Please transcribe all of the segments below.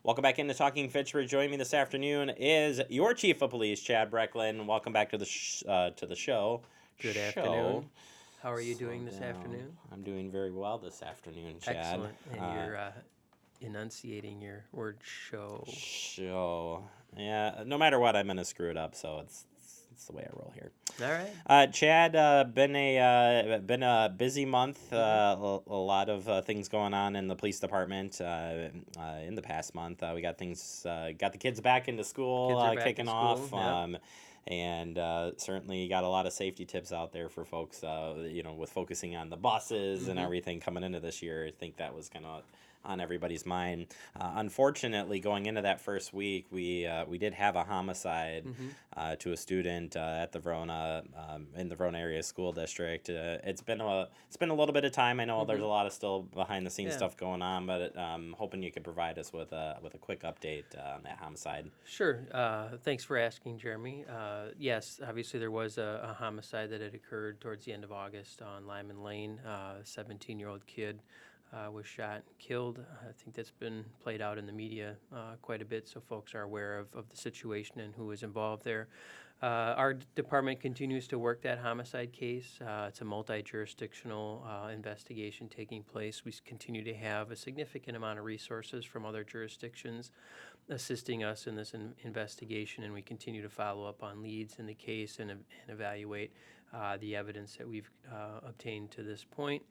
Welcome back into Talking Fitchburg. Joining me this afternoon is your Chief of Police, Chad Brecklin. Welcome back to the show. Good afternoon. How are you doing this afternoon? I'm doing very well this afternoon, Chad. Excellent. And you're enunciating your word show. Show. Yeah, no matter what, I'm going to screw it up, so it's the way I roll here. All right. Chad, been a busy month. A lot of things going on in the police department. In the past month, we got got the kids back into school, Kids are back kicking in off. school, yep. And certainly got a lot of safety tips out there for folks. With focusing on the buses and everything coming into this year, I think that was kind of on everybody's mind. Unfortunately, going into that first week, we did have a homicide to a student at the Verona in the Verona area school district. It's been a little bit of time. I know there's a lot of still behind the scenes stuff going on, but hoping you could provide us with a quick update on that homicide. Sure. Thanks for asking, Jeremy. Yes, obviously there was a homicide that had occurred towards the end of August on Lyman Lane. A 17-year-old kid was shot and killed. I think that's been played out in the media quite a bit, so folks are aware of the situation and who was involved there. Our department continues to work that homicide case. It's a multi-jurisdictional investigation taking place. We continue to have a significant amount of resources from other jurisdictions assisting us in this investigation, and we continue to follow up on leads in the case and evaluate the evidence that we've obtained to this point.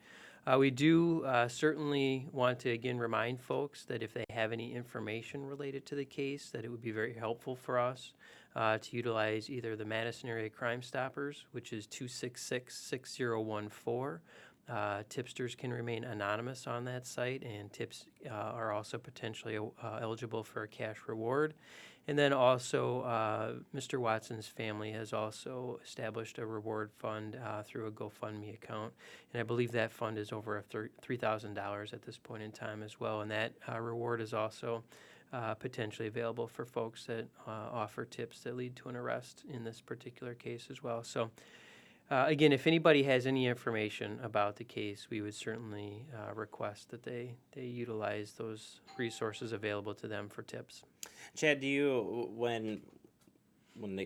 We do certainly want to again remind folks that if they have any information related to the case, that it would be very helpful for us to utilize either the Madison Area Crime Stoppers, which is 266-6014. Tipsters can remain anonymous on that site, and tips are also potentially eligible for a cash reward. And then also, Mr. Watson's family has also established a reward fund through a GoFundMe account, and I believe that fund is over $3,000 at this point in time as well. And that reward is also potentially available for folks that offer tips that lead to an arrest in this particular case as well. So. Again, if anybody has any information about the case, we would certainly request that they utilize those resources available to them for tips. Chad, do you when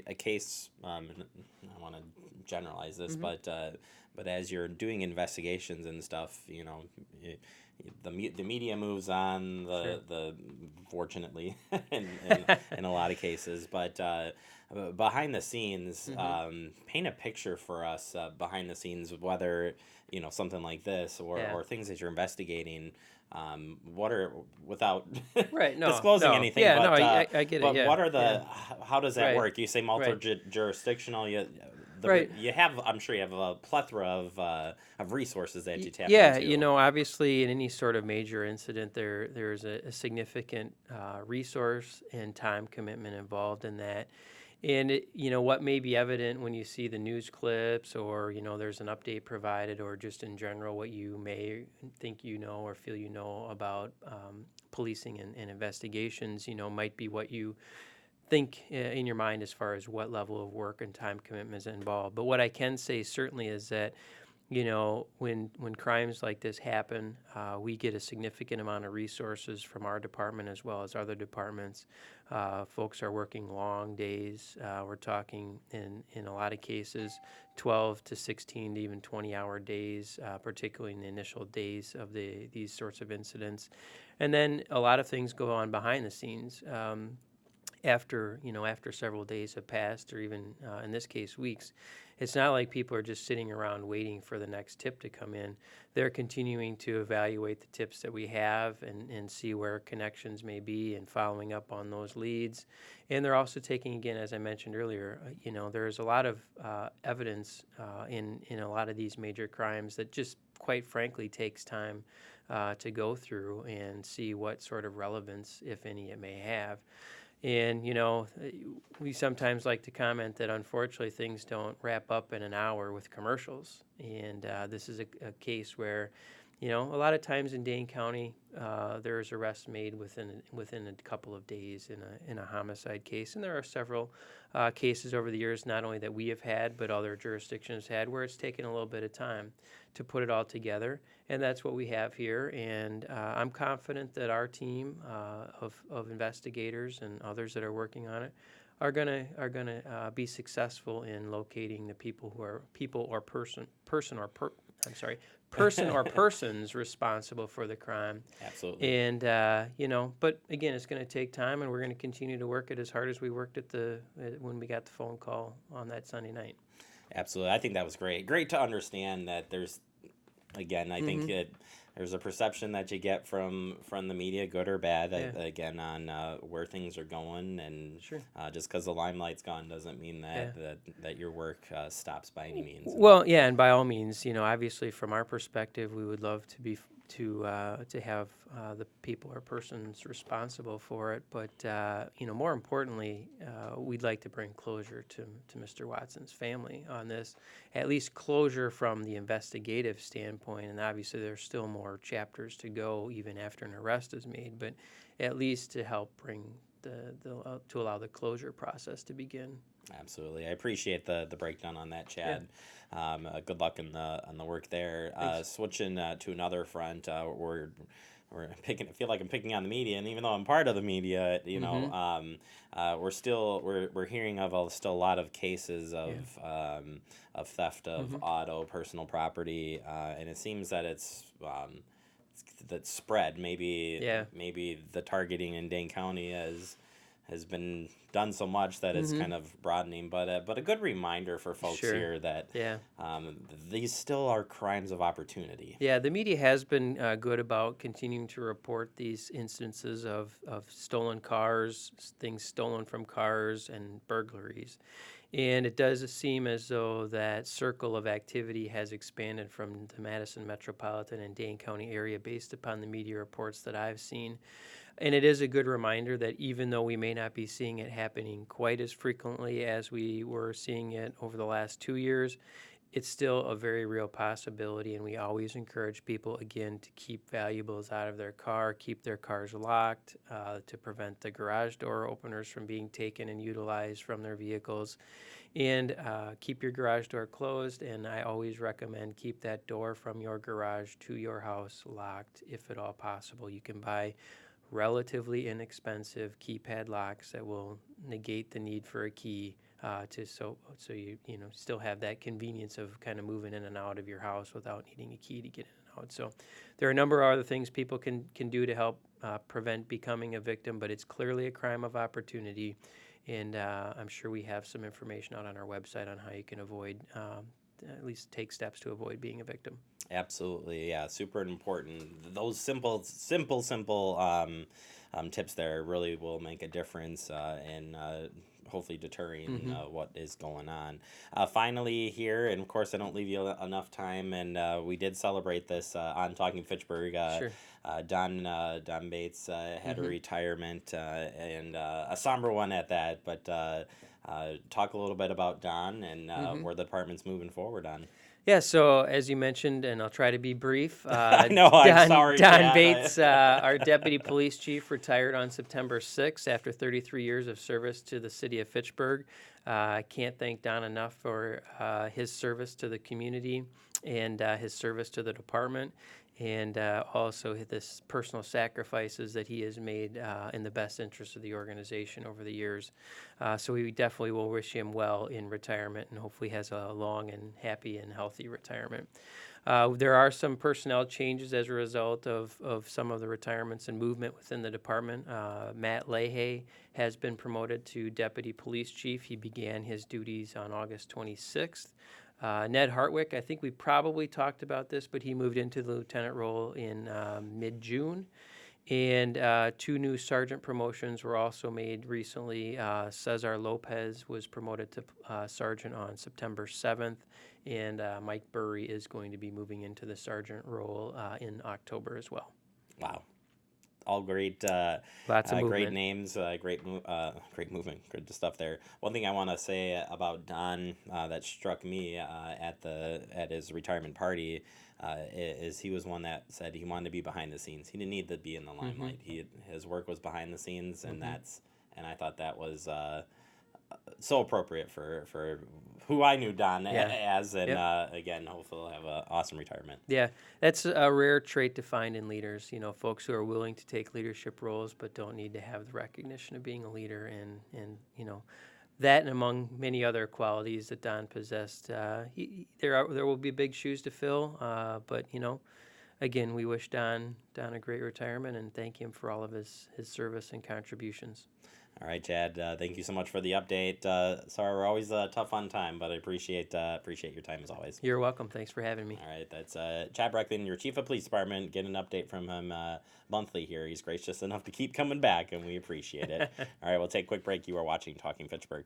a case? I want to generalize this, but as you're doing investigations and stuff, the media moves on. The fortunately in a lot of cases, but behind the scenes, paint a picture for us behind the scenes, whether something like this or things that you're investigating. What are without disclosing anything? Yeah, but, I get it. But yeah, what are the? yeah. How does that Right. work? You say multi-jurisdictional. Right. You have. I'm sure you have a plethora of resources that you tap Yeah, into. obviously in any sort of major incident, there's a significant resource and time commitment involved in that. And what may be evident when you see the news clips, or there's an update provided, or just in general what you may think or feel about policing and investigations, might be what you think in your mind as far as what level of work and time commitment is involved. But what I can say certainly is that when crimes like this happen, we get a significant amount of resources from our department as well as other departments. Folks are working long days. We're talking in a lot of cases 12 to 16 to even 20-hour days, particularly in the initial days of these sorts of incidents. And then a lot of things go on behind the scenes. After several days have passed, or even in this case weeks, it's not like people are just sitting around waiting for the next tip to come in. They're continuing to evaluate the tips that we have and see where connections may be and following up on those leads. And they're also taking, again, as I mentioned earlier, there's a lot of evidence in a lot of these major crimes that just quite frankly takes time to go through and see what sort of relevance, if any, it may have. And, we sometimes like to comment that unfortunately things don't wrap up in an hour with commercials. And this is a case where, You know, a lot of times in Dane County, there's arrests made within a couple of days in a homicide case, and there are several cases over the years, not only that we have had, but other jurisdictions had, where it's taken a little bit of time to put it all together, and that's what we have here. And I'm confident that our team of investigators and others that are working on it are gonna be successful in locating the people who are person or persons responsible for the crime. Absolutely. And but again, it's going to take time, and we're going to continue to work it as hard as we worked when we got the phone call on that Sunday night. Absolutely. I think that was great. Great to understand that there's, again, I think that there's a perception that you get from the media, good or bad, again, on where things are going. And Sure. Just because the limelight's gone doesn't mean that your work stops by any means. Well, yeah, and by all means, obviously from our perspective, we would love to have the people or persons responsible for it, but more importantly, we'd like to bring closure to Mr. Watson's family on this, at least closure from the investigative standpoint. And obviously, there's still more chapters to go even after an arrest is made, but at least to help bring to allow the closure process to begin. Absolutely, I appreciate the breakdown on that, Chad. Yeah. Good luck on the work there. Switching to another front, we're feel like I'm picking on the media, and even though I'm part of the media, we're hearing of still a lot of cases of theft of auto personal property, and it seems that it's that spread. Maybe the targeting in Dane County has been done so much that it's kind of broadening, but a good reminder for folks here that these still are crimes of opportunity. Yeah, the media has been good about continuing to report these instances of stolen cars, things stolen from cars, and burglaries. And it does seem as though that circle of activity has expanded from the Madison metropolitan and Dane County area based upon the media reports that I've seen. And it is a good reminder that even though we may not be seeing it happening quite as frequently as we were seeing it over the last 2 years, it's still a very real possibility. And we always encourage people, again, to keep valuables out of their car, keep their cars locked, to prevent the garage door openers from being taken and utilized from their vehicles. And keep your garage door closed. And I always recommend keep that door from your garage to your house locked if at all possible. You can buy relatively inexpensive keypad locks that will negate the need for a key so you still have that convenience of kind of moving in and out of your house without needing a key to get in and out. So there are a number of other things people can do to help prevent becoming a victim, but it's clearly a crime of opportunity, and I'm sure we have some information out on our website on how you can avoid at least take steps to avoid being a victim. Absolutely, yeah, super important. Those simple tips there really will make a difference in hopefully deterring what is going on. Finally here, and of course I don't leave you enough time, and we did celebrate this on Talking Fitchburg. Sure. Don Bates had a retirement, and a somber one at that, but talk a little bit about Don and where the department's moving forward on. Yeah, so as you mentioned, and I'll try to be brief. No, I'm sorry, Don Chad. Bates, our deputy police chief, retired on September 6th after 33 years of service to the city of Fitchburg. I can't thank Don enough for his service to the community and his service to the department, and also this personal sacrifices that he has made in the best interest of the organization over the years. So we definitely will wish him well in retirement, and hopefully has a long and happy and healthy retirement. There are some personnel changes as a result of some of the retirements and movement within the department. Matt Leahy has been promoted to deputy police chief. He began his duties on August 26th. Ned Hartwick, I think we probably talked about this, but he moved into the lieutenant role in mid-June. And 2 new sergeant promotions were also made recently. Cesar Lopez was promoted to sergeant on September 7th, and Mike Burry is going to be moving into the sergeant role in October as well. Wow. All great, lots of great names, great movement, good stuff there. One thing I want to say about Don that struck me at his retirement party is he was one that said he wanted to be behind the scenes. He didn't need to be in the limelight. His work was behind the scenes, and I thought that was so appropriate for who I knew Don as, and again, hopefully he'll have an awesome retirement. Yeah, that's a rare trait to find in leaders. Folks who are willing to take leadership roles but don't need to have the recognition of being a leader, and that, and among many other qualities that Don possessed. There will be big shoes to fill, but again, we wish Don a great retirement and thank him for all of his service and contributions. All right, Chad. Thank you so much for the update. Sorry, we're always tough on time, but I appreciate your time as always. You're welcome. Thanks for having me. All right, that's Chad Brecklin, your Chief of Police Department. Get an update from him monthly here. He's gracious enough to keep coming back, and we appreciate it. All right, we'll take a quick break. You are watching Talking Fitchburg.